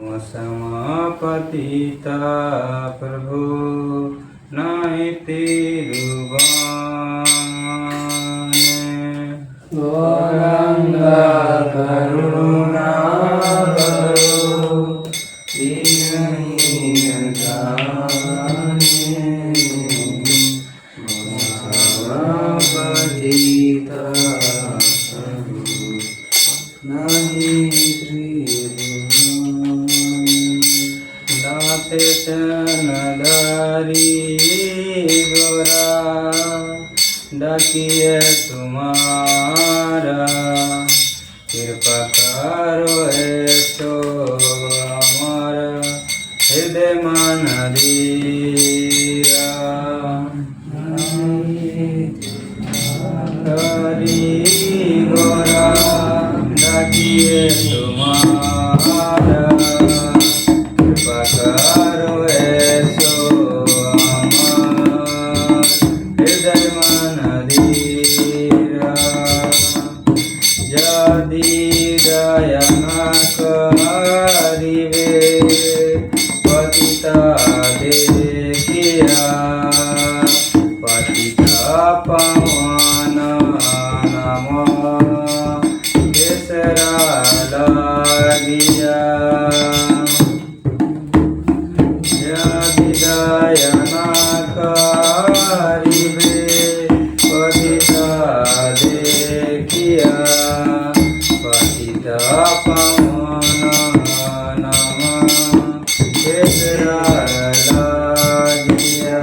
समापतिता प्रभु नाहि तिरुवाने गौरंगा करुणा करो दीनहीन जाने समापतिता प्रभु नाहि दाते चनदारी गोरा डाकिए तुम्हारा कृपा करो ऐसो हमारा हृदय मन धीरा हरि गोरा डाकिए तुम्हारा कृपा करो ऐसो हमार हृदय मन धीरा यदि दया न करिबे पतिता देखिया पतिता पावन नाम केसरा लागिया यदि दया न करिबे पतिता देखिया पतिता पावन नाम केसरा लागिया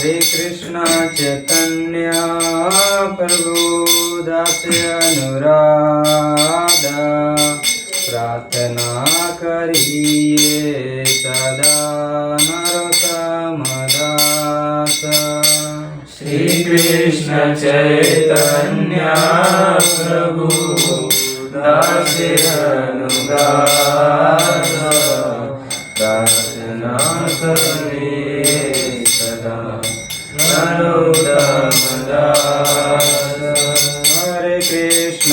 श्री कृष्ण चैतन्य प्रभु दास अनुराधा प्रार्थना करिए सदा नरोत्तम दास श्री कृष्ण चैतन्य प्रभु दास अनुराधा प्रार्थना करिए सदा नरोत्तम दास हरे कृष्ण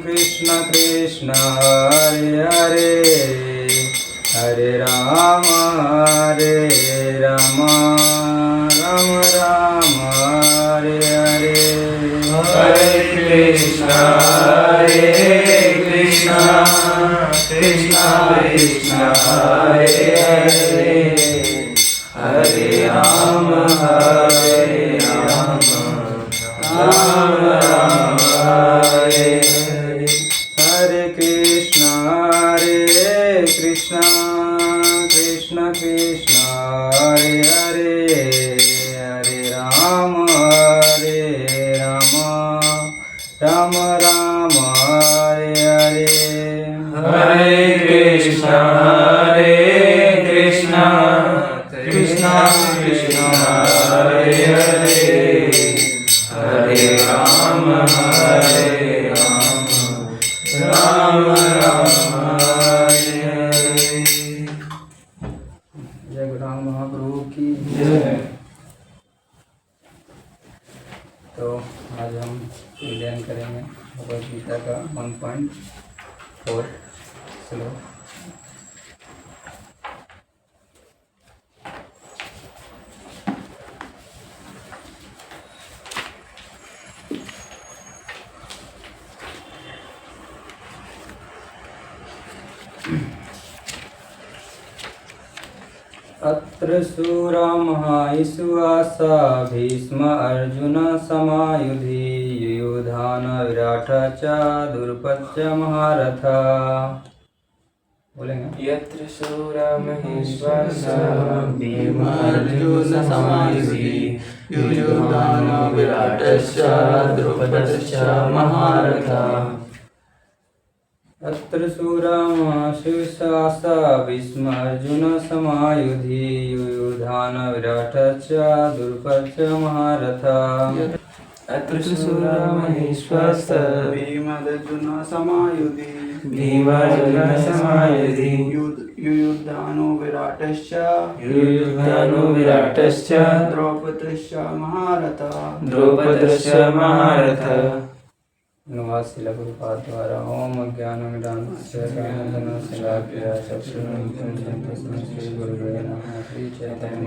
कृष्ण कृष्ण हरे हरे हरे राम राम राम हरे हरे हरे कृष्ण कृष्ण कृष्ण हरे हरे हरे राम राम राम हरे हरे हरे कृष्ण कृष्ण कृष्ण हरे हरे हरे राम राम राम हरे हरे हरे कृष्ण कृष्ण कृष्ण हरे हरे हरे राम राम राम हरे हरे। जय गुरुराम महाप्रभु की जय। तो आज हम अध्ययन करेंगे भगवद गीता का 1.4 श्लोक। अत्र शूरा महाईशुआसा भीष्म अर्जुन समायुधि युयुधान विराट च द्रुपद च महारथा। बोलेंगे। यत्र शूरा महेश्वासा भीमार्जुन समायुधि युयुधानो विराटश्च द्रुपदश्च महारथा। अत्र शूरा महाईशुआसा भीष्म अर्जुन समायुधि युयुधान विराट च द्रुपद च महारथा। अत्र शूरा महेश्वासा भीमार्जुन समायुधि भीमार्जुन समायुधि युयुधानो विराटश्च युयुधानो विराटश्च द्रौपदश्च महारथा। द्रौपदश्च महारथा। अनुवाद शिला गुरुपाद द्वारा। ओम अज्ञानमृतान्धस्य ज्ञानञ्जनशलाकया चक्षुरुन्मिलितं तस्मै श्रीगुरुवे नमः। श्री चैतन्य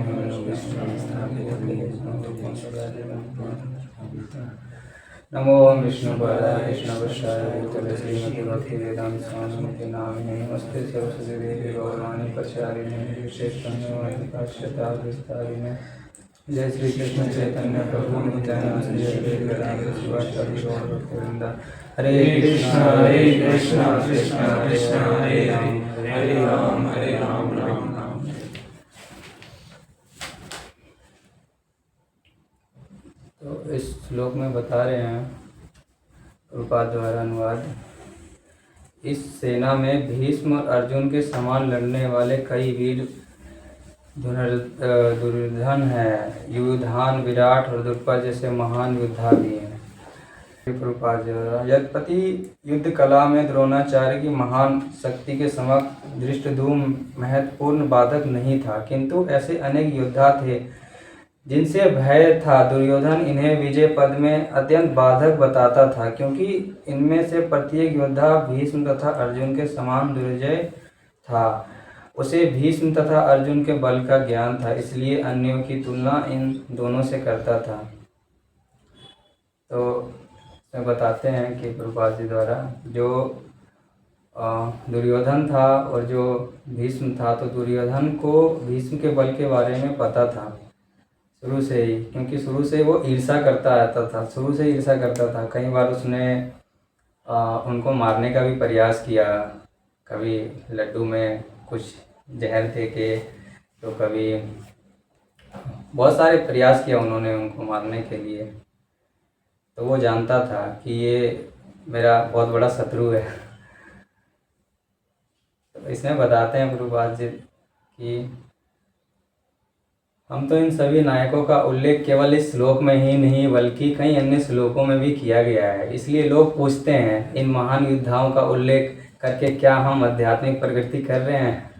नमो विष्णुपादाय कृष्णवृषाय भूतले श्रीमति भक्तिवेदान्त स्वामिनिति नामिने नमस्ते सरस्वती देवी गौरवाणी प्रचारिणे विशेषतः विस्तारिणे। जय श्री कृष्ण चैतन्य प्रभु नित्यानंद श्री अद्वैत शिवाचार्य गौरवृंद। हरे कृष्ण कृष्ण कृष्ण हरे राम हरे राम राम राम। तो इस श्लोक में बता रहे हैं प्रभुपाद द्वारा अनुवाद। इस सेना में भीष्म और अर्जुन के समान लड़ने वाले कई वीर दुर्योधन है, युयुधान विराट और द्रुपद जैसे महान योद्धा भी हैं। प्रभुपाद यद्यपि युद्ध कला में द्रोणाचार्य की महान शक्ति के समक्ष धृष्टद्युम्न महत्वपूर्ण बाधक नहीं था, किंतु ऐसे अनेक योद्धा थे जिनसे भय था। दुर्योधन इन्हें विजय पद में अत्यंत बाधक बताता था, क्योंकि इनमें से प्रत्येक योद्धा भीष्म तथा अर्जुन के समान दुर्जय था। उसे भीष्म तथा अर्जुन के बल का ज्ञान था, इसलिए अन्यों की तुलना इन दोनों से करता था। तो बताते हैं कि प्रभुपाद जी द्वारा जो दुर्योधन था और जो भीष्म था, तो दुर्योधन को भीष्म के बल के बारे में पता था शुरू से ही, क्योंकि शुरू से वो ईर्ष्या करता आता था, शुरू से ईर्ष्या करता था। कई बार उसने उनको मारने का भी प्रयास किया, कभी लड्डू में कुछ जहर दे के, तो कभी बहुत सारे प्रयास किया उन्होंने उनको मारने के लिए। तो वो जानता था कि ये मेरा बहुत बड़ा शत्रु है। तो इसमें बताते हैं प्रभुपाद जी कि हम तो इन सभी नायकों का उल्लेख केवल इस श्लोक में ही नहीं बल्कि कई अन्य श्लोकों में भी किया गया है। इसलिए लोग पूछते हैं, इन महान योद्धाओं का उल्लेख करके क्या हम आध्यात्मिक प्रगति कर रहे हैं?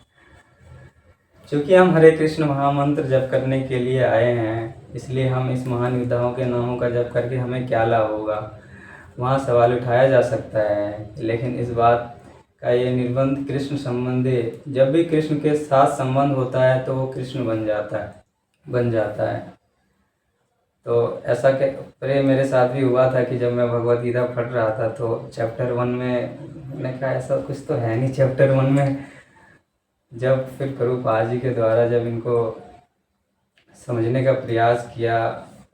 चूँकि हम हरे कृष्ण महामंत्र जप करने के लिए आए हैं, इसलिए हम इस महान योद्धाओं के नामों का जप करके हमें क्या लाभ होगा, वहाँ सवाल उठाया जा सकता है। लेकिन इस बात का ये निर्बंध कृष्ण संबंधी, जब भी कृष्ण के साथ संबंध होता है तो वो कृष्ण बन जाता है। तो ऐसा के मेरे साथ भी हुआ था कि जब मैं भगवद गीता पढ़ रहा था तो चैप्टर 1 में मैंने कहा ऐसा कुछ तो है नहीं चैप्टर 1 में। जब फिर प्रभुपाद जी के द्वारा जब इनको समझने का प्रयास किया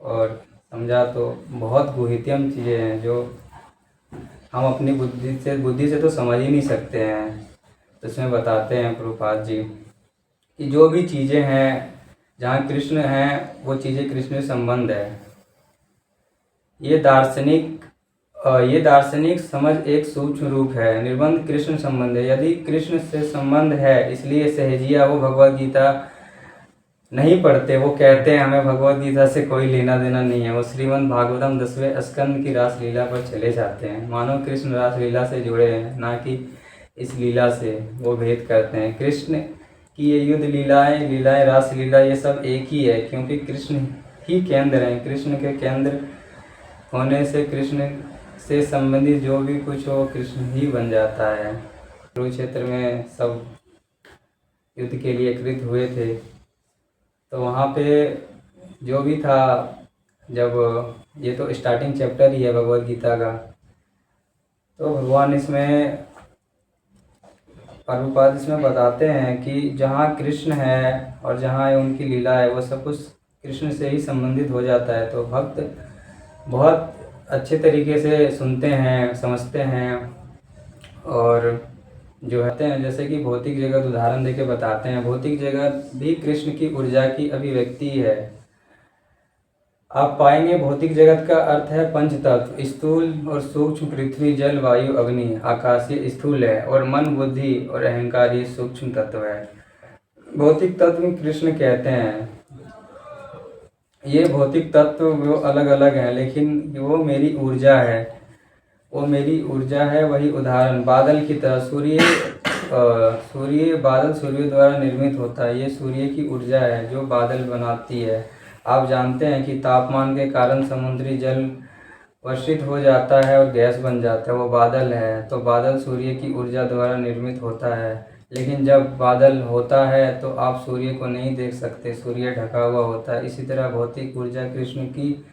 और समझा, तो बहुत गुहित्यम चीज़ें हैं जो हम अपनी बुद्धि से तो समझ ही नहीं सकते हैं। तो इसमें बताते हैं प्रभुपाद जी कि जो भी चीज़ें हैं जहाँ कृष्ण हैं वो चीज़ें कृष्ण से संबंध है। ये दार्शनिक समझ एक सूक्ष्म रूप है। निर्बंध कृष्ण संबंध है। यदि कृष्ण से संबंध है, इसलिए सहजिया वो भगवद गीता नहीं पढ़ते। वो कहते हैं हमें भगवद गीता से कोई लेना देना नहीं है। वो श्रीमद् भागवतम 10वें स्कंद की रासलीला पर चले जाते हैं। मानो कृष्ण रासलीला से जुड़े हैं, ना कि इस लीला से। वो भेद करते हैं। कृष्ण की ये युद्ध लीलाएं रासलीला ये सब एक ही है, क्योंकि कृष्ण ही केंद्र हैं। कृष्ण के केंद्र होने से कृष्ण से संबंधित जो भी कुछ हो कृष्ण ही बन जाता है। कुरुक्षेत्र में सब युद्ध के लिए एकत्रित हुए थे, तो वहाँ पे जो भी था, जब ये तो स्टार्टिंग चैप्टर ही है भगवद गीता का, तो भगवान इसमें प्रभुपाद इसमें बताते हैं कि जहाँ कृष्ण है और जहाँ उनकी लीला है वो सब कुछ कृष्ण से ही संबंधित हो जाता है। तो भक्त बहुत अच्छे तरीके से सुनते हैं, समझते हैं और जो कहते हैं, जैसे कि भौतिक जगत उदाहरण देके बताते हैं, भौतिक जगत भी कृष्ण की ऊर्जा की अभिव्यक्ति है। आप पाएंगे भौतिक जगत का अर्थ है पंच तत्व, स्थूल और सूक्ष्म, पृथ्वी, जल, वायु, अग्नि, आकाशीय स्थूल है और मन, बुद्धि और अहंकार ये सूक्ष्म तत्व है। भौतिक तत्व कृष्ण कहते हैं। ये भौतिक तत्व वो अलग अलग हैं, लेकिन वो मेरी ऊर्जा है, वो मेरी ऊर्जा है। वही उदाहरण बादल की तरह, सूर्य बादल सूर्य द्वारा निर्मित होता है। ये सूर्य की ऊर्जा है जो बादल बनाती है। आप जानते हैं कि तापमान के कारण समुद्री जल वर्षित हो जाता है और गैस बन जाता है, वो बादल है। तो बादल सूर्य की ऊर्जा द्वारा निर्मित होता है, लेकिन जब बादल होता है तो आप सूर्य को नहीं देख सकते, सूर्य ढका हुआ होता है। इसी तरह भौतिक ऊर्जा कृष्ण की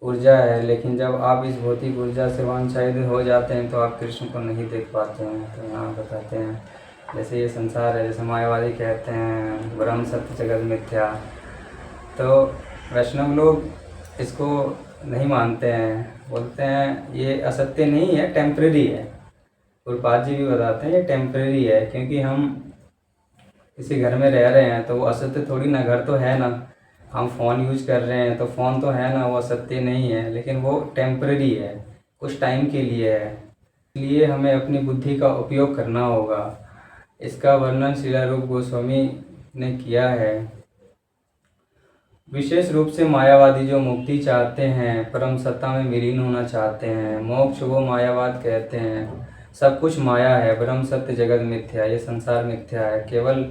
ऊर्जा है, लेकिन जब आप इस भौतिक ऊर्जा से वांछित हो जाते हैं तो आप कृष्ण को नहीं देख पाते हैं। तो यहाँ बताते हैं जैसे ये संसार है, जैसे मायावादी कहते हैं ब्रह्म सत्य जगत मिथ्या, तो वैष्णव लोग इसको नहीं मानते हैं, बोलते हैं ये असत्य नहीं है, टेम्परेरी है। गुरुपाद जी भी बताते हैं ये टेम्परेरी है, क्योंकि हम किसी घर में रह रहे हैं तो वो असत्य थोड़ी ना, घर तो है ना। हम फ़ोन यूज कर रहे हैं तो फ़ोन तो है ना, वो असत्य नहीं है, लेकिन वो टेम्परेरी है, कुछ टाइम के लिए है। इसलिए हमें अपनी बुद्धि का उपयोग करना होगा। इसका वर्णन श्रील रूप गोस्वामी ने किया है। विशेष रूप से मायावादी जो मुक्ति चाहते हैं, परम सत्ता में विलीन होना चाहते हैं, मोक्ष वो मायावाद कहते हैं। सब कुछ माया है, ब्रह्म सत्य जगत मिथ्या, ये संसार मिथ्या है, केवल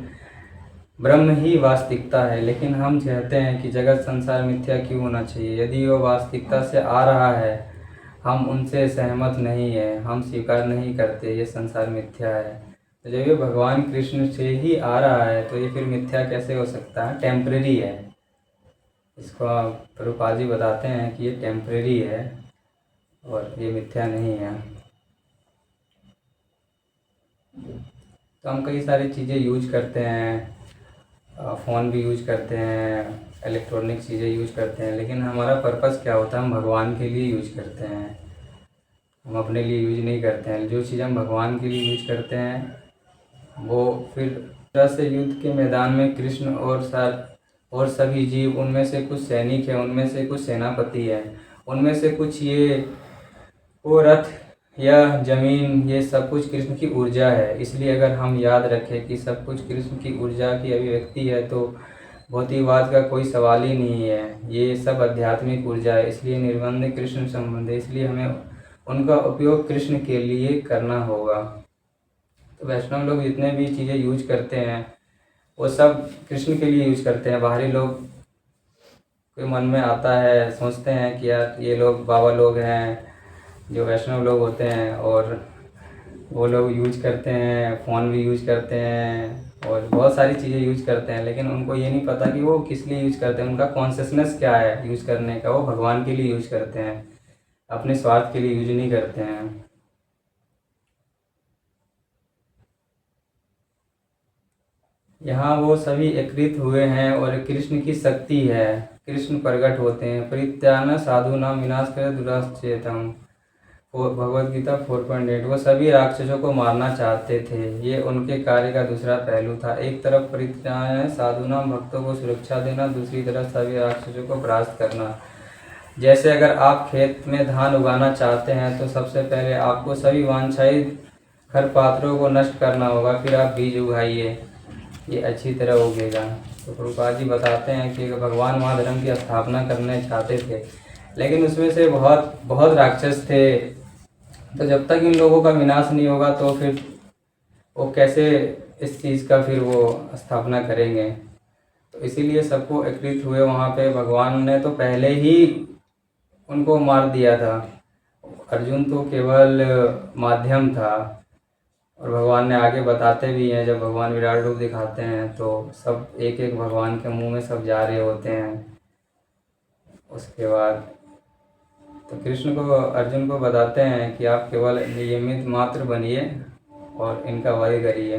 ब्रह्म ही वास्तविकता है। लेकिन हम चाहते हैं कि जगत संसार मिथ्या क्यों होना चाहिए। यदि वो वास्तविकता से आ रहा है, हम उनसे सहमत नहीं है, हम स्वीकार नहीं करते ये संसार मिथ्या है। तो जब ये भगवान कृष्ण से ही आ रहा है तो ये फिर मिथ्या कैसे हो सकता है, टेम्परेरी है। इसको प्रभुपाद जी बताते हैं कि ये टेम्परेरी है और ये मिथ्या नहीं है। तो हम कई सारी चीज़ें यूज करते हैं, फ़ोन भी यूज करते हैं, इलेक्ट्रॉनिक चीज़ें यूज करते हैं, लेकिन हमारा पर्पस क्या होता है, हम भगवान के लिए यूज करते हैं, हम अपने लिए यूज नहीं करते हैं। जो चीज़ हम भगवान के लिए यूज करते हैं वो फिर तरह से युद्ध के मैदान में कृष्ण और सभी जीव, उनमें से कुछ सैनिक हैं, उनमें से कुछ सेनापति हैं, उनमें से कुछ ये वो रथ या ज़मीन, ये सब कुछ कृष्ण की ऊर्जा है। इसलिए अगर हम याद रखें कि सब कुछ कृष्ण की ऊर्जा की अभिव्यक्ति है तो भौतिकवाद का कोई सवाल ही नहीं है। ये सब आध्यात्मिक ऊर्जा है, इसलिए निर्बंध कृष्ण संबंध है, इसलिए हमें उनका उपयोग कृष्ण के लिए करना होगा। तो वैष्णव लोग जितने भी चीज़ें यूज करते हैं वो सब कृष्ण के लिए यूज करते हैं। बाहरी लोग के मन में आता है, सोचते हैं कि यार ये लोग बाबा लोग हैं, जो वैष्णव लोग होते हैं, और वो लोग यूज करते हैं, फ़ोन भी यूज करते हैं और बहुत सारी चीज़ें यूज करते हैं, लेकिन उनको ये नहीं पता कि वो किस लिए यूज करते हैं, उनका कॉन्शियसनेस क्या है यूज करने का। वो भगवान के लिए यूज करते हैं, अपने स्वार्थ के लिए यूज नहीं करते हैं। यहाँ वो सभी एकत्रित हुए हैं और कृष्ण की शक्ति है, कृष्ण प्रकट होते हैं। परित्यान साधु नाम विनाश कर दुराश्चेतम, भगवद गीता 4.8। वो सभी राक्षसों को मारना चाहते थे, ये उनके कार्य का दूसरा पहलू था। एक तरफ परित्यान साधु नाम भक्तों को सुरक्षा देना, दूसरी तरफ सभी राक्षसों को परास्त करना। जैसे अगर आप खेत में धान उगाना चाहते हैं तो सबसे पहले आपको सभी वांछित खरपात्रों को नष्ट करना होगा, फिर आप बीज उगाइए, ये अच्छी तरह उगेगा। तो प्रभुपाद जी बताते हैं कि भगवान वहाँ धर्म की स्थापना करने चाहते थे, लेकिन उसमें से बहुत राक्षस थे। तो जब तक इन लोगों का विनाश नहीं होगा तो फिर वो कैसे इस चीज़ का फिर वो स्थापना करेंगे। तो इसीलिए सबको एकत्रित हुए वहाँ पे। भगवान ने तो पहले ही उनको मार दिया था, अर्जुन तो केवल माध्यम था। और भगवान ने आगे बताते भी हैं, जब भगवान विराट रूप दिखाते हैं तो सब एक एक भगवान के मुंह में सब जा रहे होते हैं। उसके बाद तो कृष्ण को अर्जुन को बताते हैं कि आप केवल नियमित मात्र बनिए और इनका वध करिए।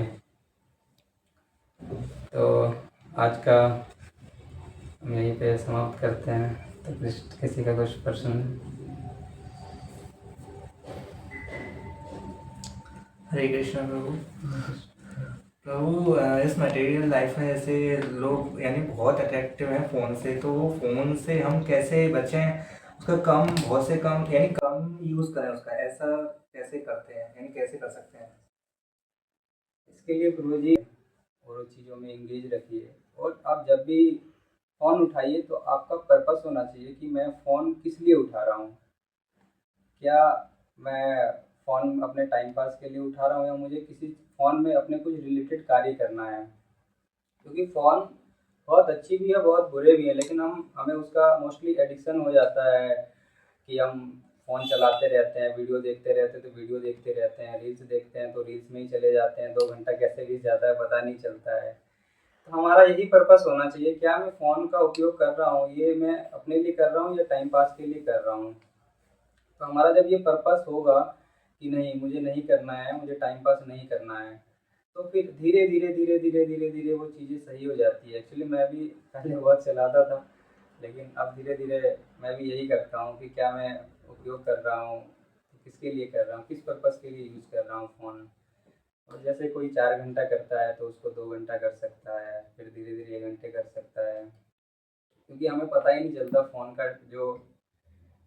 तो आज का हम यहीं पे समाप्त करते हैं। तो किसी का कुछ प्रश्न है? हरे कृष्णा प्रभु। प्रभु इस मटेरियल लाइफ में ऐसे लोग यानी बहुत अट्रैक्टिव हैं फ़ोन से, तो वो फ़ोन से हम कैसे बचें, उसका कम बहुत से कम यानी कम यूज़ करें उसका, ऐसा कैसे करते हैं यानी कैसे कर सकते हैं? इसके लिए गुरु जी और चीज़ों में इंगेज रखिए, और आप जब भी फ़ोन उठाइए तो आपका पर्पस होना चाहिए कि मैं फ़ोन किस लिए उठा रहा हूँ। क्या मैं फ़ोन अपने टाइम पास के लिए उठा रहा हूँ, या मुझे किसी फ़ोन में अपने कुछ रिलेटेड कार्य करना है। क्योंकि फ़ोन बहुत अच्छी भी है, बहुत बुरे भी हैं, लेकिन हमें उसका मोस्टली एडिक्शन हो जाता है कि हम फ़ोन चलाते रहते हैं, वीडियो देखते रहते हैं तो वीडियो देखते रहते हैं, रील्स देखते हैं तो रील्स में ही चले जाते हैं, 2 घंटा कैसे बीत जाता है पता नहीं चलता है। तो हमारा यही पर्पस होना चाहिए, क्या मैं फ़ोन का उपयोग कर रहा हूँ ये मैं अपने लिए कर रहा हूँ या टाइम पास के लिए कर रहा हूँ। तो हमारा जब ये पर्पस होगा कि नहीं मुझे नहीं करना है, मुझे टाइम पास नहीं करना है, तो फिर धीरे धीरे धीरे धीरे धीरे धीरे वो चीज़ें सही हो जाती है। एक्चुअली मैं भी पहले बहुत चलाता था, लेकिन अब धीरे धीरे मैं भी यही करता हूँ कि क्या मैं उपयोग कर रहा हूँ, किसके लिए कर रहा हूँ, किस पर्पस के लिए यूज़ कर रहा हूँ फ़ोन। और जैसे कोई 4 घंटा करता है तो उसको 2 घंटा कर सकता है, फिर धीरे धीरे 1 घंटे कर सकता है। क्योंकि हमें पता ही नहीं चलता, फ़ोन का जो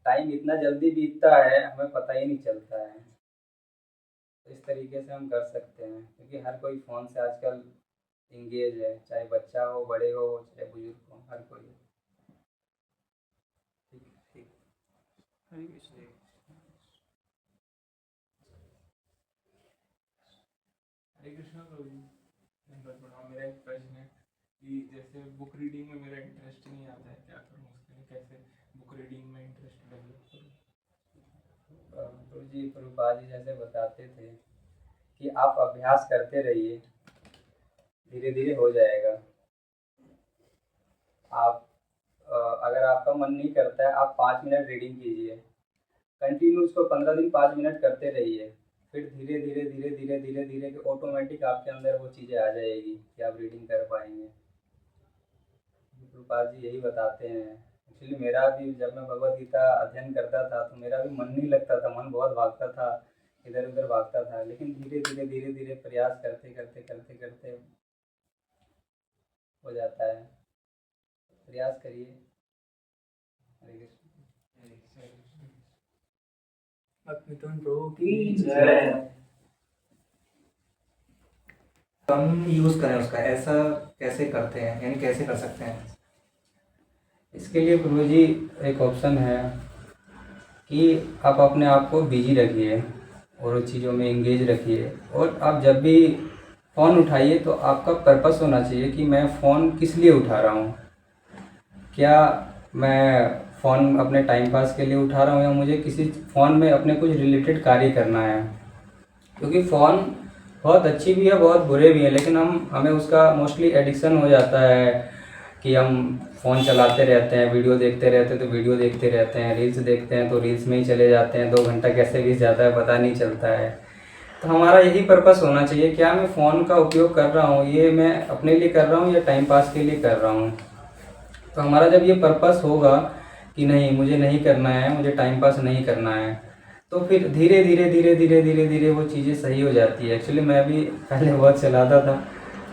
टाइम इतना जल्दी बीतता है हमें पता ही नहीं चलता है। तो इस तरीके से हम कर सकते हैं, क्योंकि हर कोई फ़ोन से आजकल इंगेज है, चाहे बच्चा हो, बड़े हो, चाहे बुजुर्ग हो, हर कोई। ठीक। हरे कृष्ण। हरे कृष्णा प्रभु जी। धन्यवाद प्रणाम। मेरा एक प्रश्न है कि जैसे बुक रीडिंग में मेरा इंटरेस्ट नहीं आता है, क्या करूँ उसके लिए, कैसे बुक रीडिंग में इंटरेस्ट डेवलप करूँ? गुरु जी प्रभुपाद जी जैसे बताते थे कि आप अभ्यास करते रहिए, धीरे धीरे हो जाएगा। आप अगर आपका मन नहीं करता है, आप 5 मिनट रीडिंग कीजिए, कंटिन्यू उसको 15 दिन 5 मिनट करते रहिए, फिर धीरे धीरे धीरे धीरे धीरे धीरे ऑटोमेटिक आपके अंदर वो चीज़ें आ जाएगी कि आप रीडिंग कर पाएंगे। प्रभुपाद जी यही बताते हैं। एक्चुअली मेरा भी जब मैं भगवद गीता अध्ययन करता था तो मेरा भी मन नहीं लगता था, मन बहुत भागता था, इधर उधर भागता था, लेकिन धीरे धीरे धीरे धीरे प्रयास करते करते करते करते हो जाता है। प्रयास करिए। हरे कृष्ण। भक्तितुन प्रभु की जय। कम यूज़ करें उसका, ऐसा कैसे करते हैं यानी कैसे कर सकते हैं? इसके लिए प्रभु जी एक ऑप्शन है कि आप अपने आप को बिजी रखिए और चीज़ों में इंगेज रखिए, और आप जब भी फ़ोन उठाइए तो आपका पर्पस होना चाहिए कि मैं फ़ोन किस लिए उठा रहा हूँ। क्या मैं फ़ोन अपने टाइम पास के लिए उठा रहा हूँ, या मुझे किसी फ़ोन में अपने कुछ रिलेटेड कार्य करना है। क्योंकि फ़ोन बहुत अच्छी भी है, बहुत बुरे भी हैं, लेकिन हमें उसका मोस्टली एडिक्शन हो जाता है कि हम फ़ोन चलाते रहते हैं, वीडियो देखते रहते हैं तो वीडियो देखते रहते हैं, रील्स देखते हैं तो रील्स में ही चले जाते हैं, 2 घंटा कैसे बीत जाता है पता नहीं चलता है। तो हमारा यही पर्पस होना चाहिए, क्या मैं फ़ोन का उपयोग कर रहा हूँ ये मैं अपने लिए कर रहा हूँ या टाइम पास के लिए कर रहा हूँ। तो हमारा जब ये पर्पस होगा कि नहीं मुझे नहीं करना है, मुझे टाइम पास नहीं करना है, तो फिर धीरे धीरे धीरे धीरे धीरे धीरे वो चीज़ें सही हो जाती है। एक्चुअली मैं भी पहले बहुत चलाता था,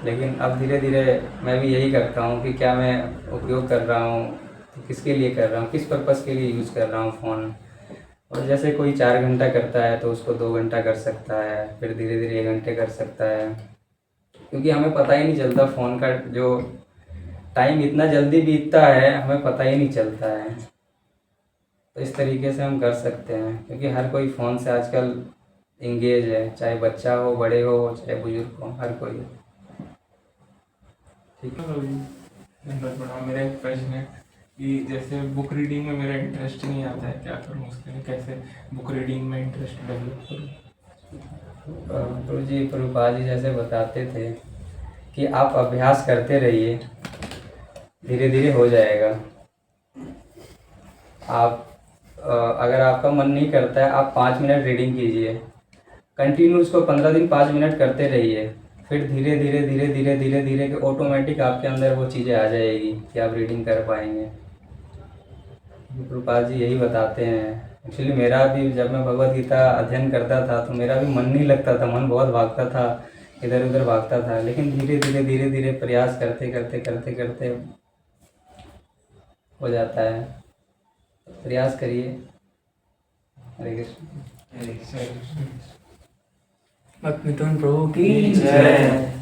लेकिन अब धीरे धीरे मैं भी यही करता हूँ कि क्या मैं उपयोग कर रहा हूँ, तो किसके लिए कर रहा हूँ, किस पर्पस के लिए यूज़ कर रहा हूँ फ़ोन। और जैसे कोई 4 घंटा करता है तो उसको 2 घंटा कर सकता है, फिर धीरे धीरे 1 घंटे कर सकता है। क्योंकि हमें पता ही नहीं चलता, फ़ोन का जो टाइम इतना जल्दी बीतता है हमें पता ही नहीं चलता है। तो इस तरीके से हम कर सकते हैं, क्योंकि हर कोई फ़ोन से आजकल इंगेज है, चाहे बच्चा हो, बड़े हो, चाहे बुजुर्ग हो, हर कोई। ठीक है प्रभु जी। धन्यवाद प्रणाम। मेरा एक प्रश्न है कि जैसे बुक रीडिंग में मेरा इंटरेस्ट नहीं आता है, क्या करूँ उसके लिए, कैसे बुक रीडिंग में इंटरेस्ट डेवलप करूँ? गुरु जी प्रभुपाद जी जैसे बताते थे कि आप अभ्यास करते रहिए, धीरे धीरे हो जाएगा। आप अगर आपका मन नहीं करता है, आप 5 मिनट रीडिंग कीजिए, कंटिन्यू उसको 15 दिन 5 मिनट करते रहिए, फिर धीरे धीरे धीरे धीरे धीरे धीरे कि ऑटोमेटिक आपके अंदर वो चीज़ें आ जाएगी कि आप रीडिंग कर पाएंगे। प्रभुपाद जी यही बताते हैं। एक्चुअली मेरा भी जब मैं भगवत गीता अध्ययन करता था तो मेरा भी मन नहीं लगता था, मन बहुत भागता था, इधर उधर भागता था, लेकिन धीरे धीरे प्रयास करते करते करते करते हो जाता है। प्रयास करिए। हरे कृष्ण। भक्त मिथुन प्रभु की जय।